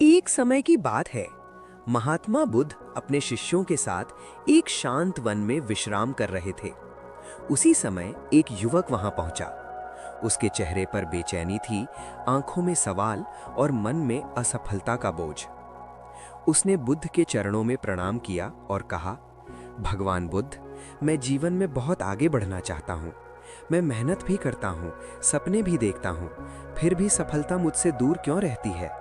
एक समय की बात है। महात्मा बुद्ध अपने शिष्यों के साथ एक शांत वन में विश्राम कर रहे थे। उसी समय एक युवक वहां पहुंचा। उसके चेहरे पर बेचैनी थी, आंखों में सवाल और मन में असफलता का बोझ। उसने बुद्ध के चरणों में प्रणाम किया और कहा, भगवान बुद्ध, मैं जीवन में बहुत आगे बढ़ना चाहता हूँ। मैं मेहनत भी करता हूँ, सपने भी देखता हूँ, फिर भी सफलता मुझसे दूर क्यों रहती है?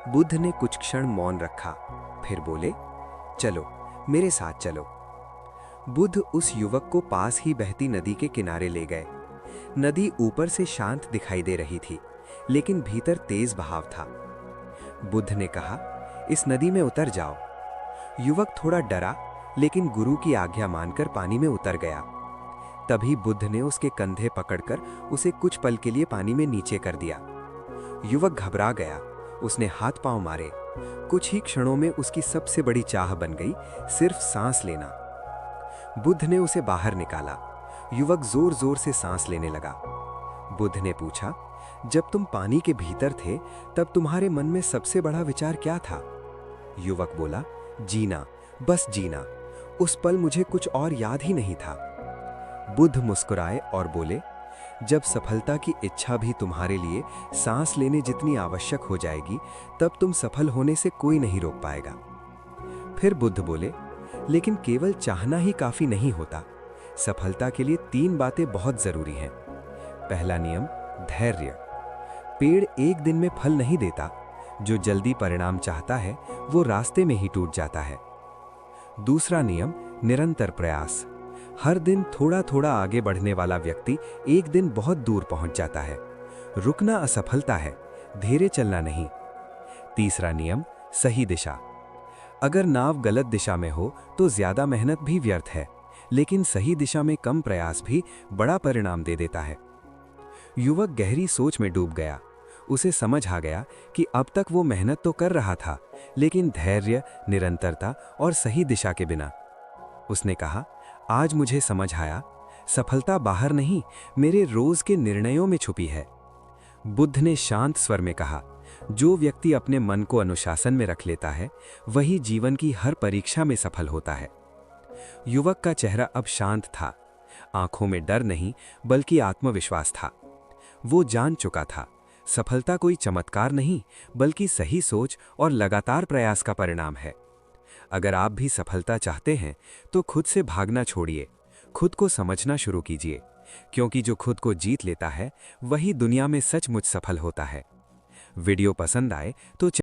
बुद्ध ने कुछ क्षण मौन रखा, फिर बोले, चलो मेरे साथ चलो। बुद्ध उस युवक को पास ही बहती नदी के किनारे ले गए। नदी ऊपर से शांत दिखाई दे रही थी, लेकिन भीतर तेज बहाव था। बुद्ध ने कहा, इस नदी में उतर जाओ। युवक थोड़ा डरा, लेकिन गुरु की आज्ञा मानकर पानी में उतर गया। तभी बुद्ध ने उसके कंधे पकड़कर उसे कुछ पल के लिए पानी में नीचे कर दिया। युवक घबरा गया, उसने हाथ पांव मारे। कुछ ही क्षणों में उसकी सबसे बड़ी चाह बन गई सिर्फ सांस लेना। बुद्ध ने उसे बाहर निकाला। युवक जोर जोर से सांस लेने लगा। बुद्ध ने पूछा, जब तुम पानी के भीतर थे तब तुम्हारे मन में सबसे बड़ा विचार क्या था? युवक बोला, जीना, बस जीना। उस पल मुझे कुछ और याद ही नहीं था। बुद्ध मुस्कुराए और बोले, जब सफलता की इच्छा भी तुम्हारे लिए सांस लेने जितनी आवश्यक हो जाएगी, तब तुम सफल होने से कोई नहीं रोक पाएगा। फिर बुद्ध बोले, लेकिन केवल चाहना ही काफी नहीं होता। सफलता के लिए 3 बातें बहुत जरूरी हैं। पहला नियम, धैर्य। पेड़ एक दिन में फल नहीं देता। जो जल्दी परिणाम चाहता है वो रास्ते में ही टूट जाता है। दूसरा नियम, निरंतर प्रयास। हर दिन थोड़ा थोड़ा आगे बढ़ने वाला व्यक्ति एक दिन बहुत दूर पहुंच जाता है। रुकना असफलता है, धीरे चलना नहीं। तीसरा नियम, सही दिशा। अगर नाव गलत दिशा में हो तो ज्यादा मेहनत भी व्यर्थ है, लेकिन सही दिशा में कम प्रयास भी बड़ा परिणाम दे देता है। युवक गहरी सोच में डूब गया। उसे समझ आ गया कि अब तक वो मेहनत तो कर रहा था, लेकिन धैर्य, निरंतरता और सही दिशा के बिना। उसने कहा, आज मुझे समझ आया, सफलता बाहर नहीं, मेरे रोज के निर्णयों में छुपी है। बुद्ध ने शांत स्वर में कहा, जो व्यक्ति अपने मन को अनुशासन में रख लेता है, वही जीवन की हर परीक्षा में सफल होता है। युवक का चेहरा अब शांत था। आंखों में डर नहीं, बल्कि आत्मविश्वास था। वो जान चुका था, सफलता कोई चमत्कार नहीं, बल्कि सही सोच और लगातार प्रयास का परिणाम है। अगर आप भी सफलता चाहते हैं तो खुद से भागना छोड़िए, खुद को समझना शुरू कीजिए, क्योंकि जो खुद को जीत लेता है वही दुनिया में सचमुच सफल होता है। वीडियो पसंद आए तो